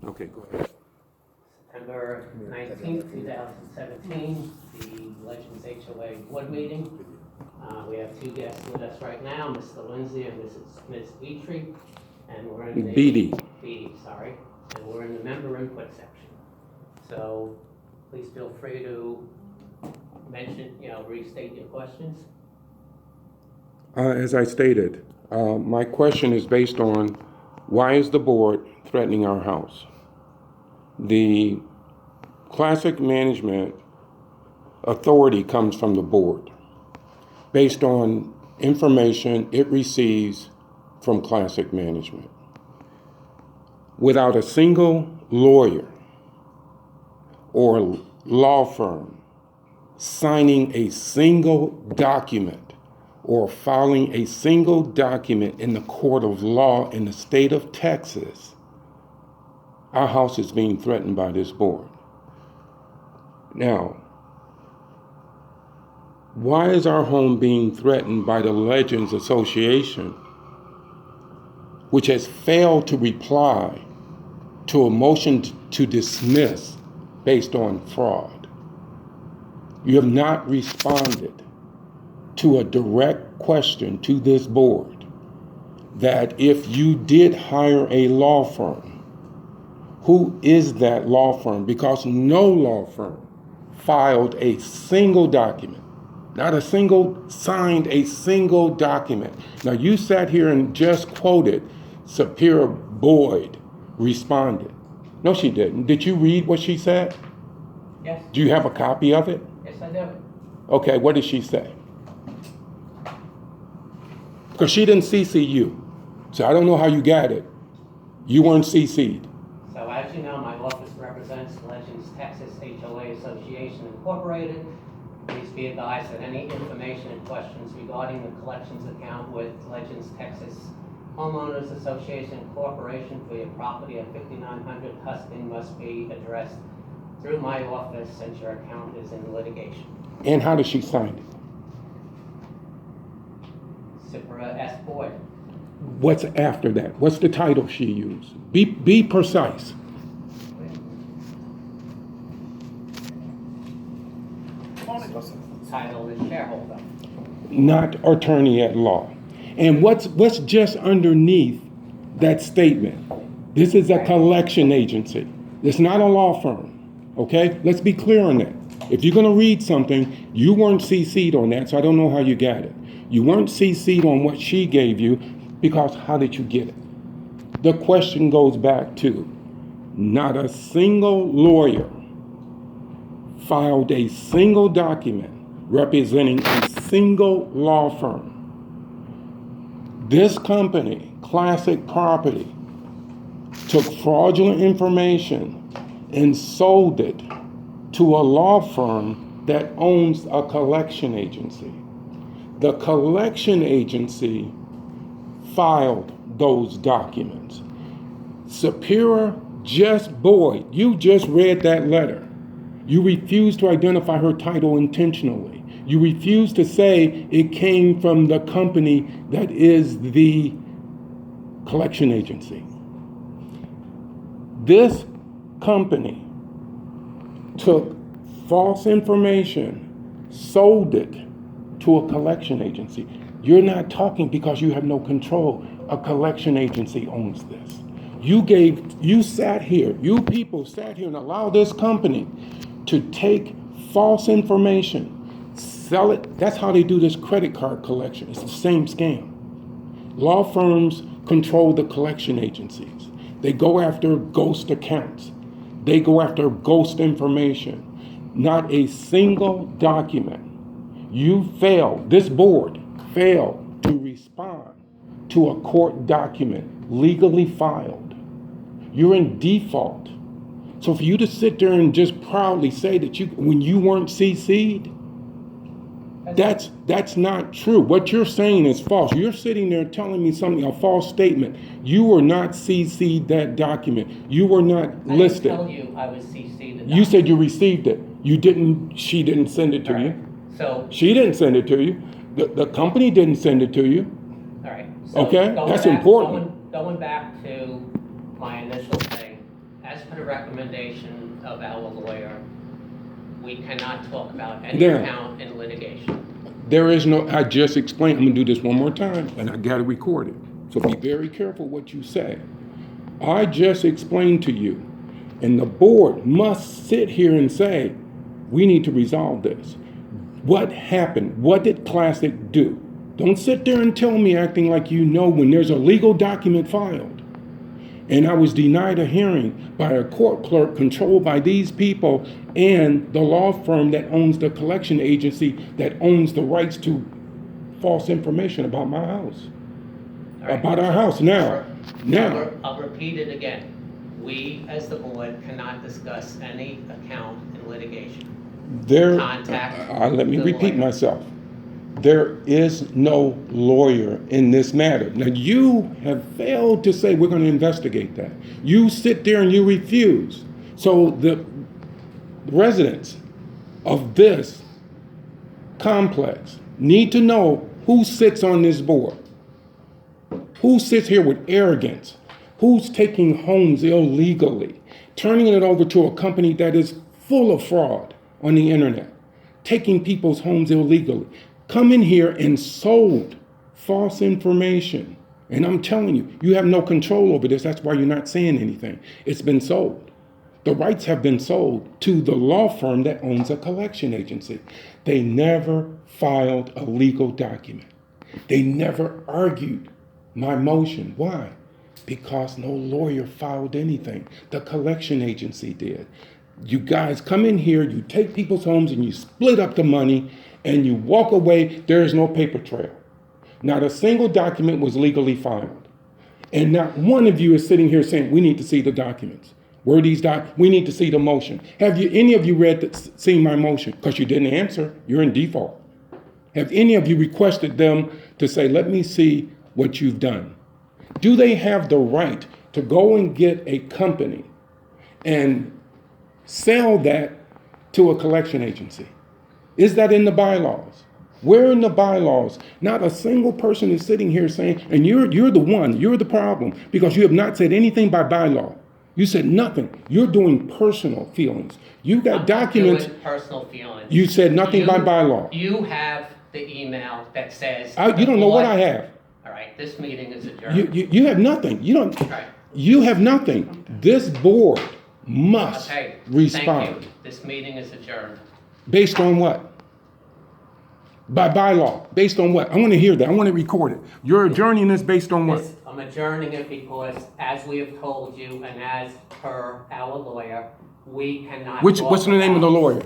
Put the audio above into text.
Okay, go ahead. September 19th, 2017, the Legends HOA board meeting. We have two guests with us right now, Mr. Lindsay and Ms. Beatry, and we're in the Beatty, sorry, and we're in the member input section. So please feel free to mention, restate your questions. As I stated, my question is based on why is the board threatening our house? The classic management authority comes from the board based on information it receives from classic management. Without a single lawyer or law firm signing a single document or filing a single document in the court of law in the state of Texas, our house is being threatened by this board. Now, why is our home being threatened by the Legends Association, which has failed to reply to a motion to dismiss based on fraud? You have not responded to a direct question to this board that if you did hire a law firm, who is that law firm? Because no law firm filed a single document, signed a single document. Now you sat here and just quoted Superior Boyd responded. No, she didn't. Did you read what she said? Yes. Do you have a copy of it? Yes, I do. Okay, what did she say? Because she didn't CC you. So I don't know how you got it. You weren't CC'd. So as you know, my office represents Legends Texas HOA Association Incorporated. Please be advised that any information and questions regarding the collections account with Legends Texas Homeowners Association Corporation for your property at 5900 Huston must be addressed through my office since your account is in litigation. And how did she sign it? Cipra S. Boyd. What's after that? What's the title she used? Be precise. Title is shareholder. Not attorney at law. And what's just underneath that statement? This is a collection agency. It's not a law firm. Okay? Let's be clear on that. If you're going to read something, you weren't CC'd on that, so I don't know how you got it. You weren't CC'd on what she gave you, because how did you get it? The question goes back to not a single lawyer filed a single document representing a single law firm. This company, Classic Property, took fraudulent information and sold it to a law firm that owns a collection agency. The collection agency filed those documents. Superior Boyd, you just read that letter. You refused to identify her title intentionally. You refused to say it came from the company that is the collection agency. This company took false information, sold it to a collection agency. You're not talking because you have no control. A collection agency owns this. You people sat here and allowed this company to take false information, sell it. That's how they do this credit card collection. It's the same scam. Law firms control the collection agencies. They go after ghost accounts. They go after ghost information. Not a single document. This board failed to respond to a court document legally filed. You're in default. So for you to sit there and just proudly say that when you weren't CC'd, that's not true. What you're saying is false. You're sitting there telling me a false statement. You were not CC'd that document. You were not listed. I didn't tell you I was CC'd. You said you received it. She didn't send it to you. So she didn't send it to you. The company didn't send it to you. All right. So okay, that's important. Going back to my initial thing, as as per the recommendation of our lawyer, we cannot talk about any There. account in litigation. There is no, I just explained, I'm gonna do this one more time, and I gotta record it. So be very careful what you say. I just explained to you, and the board must sit here and say, we need to resolve this. What happened? What did Classic do? Don't sit there and tell me acting like you know when there's a legal document filed. And I was denied a hearing by a court clerk controlled by these people and the law firm that owns the collection agency that owns the rights to false information about my house. All right. About our house. Now. I'll repeat it again. We, as the board, cannot discuss any account in litigation. Contact Let me the repeat lawyer. myself. There is no lawyer in this matter. Now, you have failed to say we're going to investigate that. You sit there and you refuse. So the residents of this complex need to know who sits on this board. Who sits here with arrogance? Who's taking homes illegally, turning it over to a company that is full of fraud on the internet, taking people's homes illegally, come in here and sold false information. And I'm telling you, you have no control over this. That's why you're not saying anything. It's been sold. The rights have been sold to the law firm that owns a collection agency. They never filed a legal document. They never argued my motion. Why? Because no lawyer filed anything. The collection agency did. You guys come in here, you take people's homes and you split up the money and you walk away. There is no paper trail. Not a single document was legally filed. And not one of you is sitting here saying, we need to see the documents. Where are these we need to see the motion. Have you, any of you seen my motion? Because you didn't answer, you're in default. Have any of you requested them to say, let me see what you've done? Do they have the right to go and get a company and sell that to a collection agency? Is that in the bylaws? Where in the bylaws? Not a single person is sitting here saying, and you're the problem, because you have not said anything by bylaw. You said nothing. You're doing personal feelings. You got documents. I'm not doing personal feelings. You said nothing by bylaw. You have the email that says. You don't know what I have. All right, this meeting is adjourned. You have nothing. You don't. Right. You have nothing. This board must respond. Thank you. This meeting is adjourned. Based on what? By bylaw. Based on what? I want to hear that. I want to record it. You're adjourning this based on what? I'm adjourning it because, as we have told you, and as per our lawyer, we cannot. What's the name of the lawyer?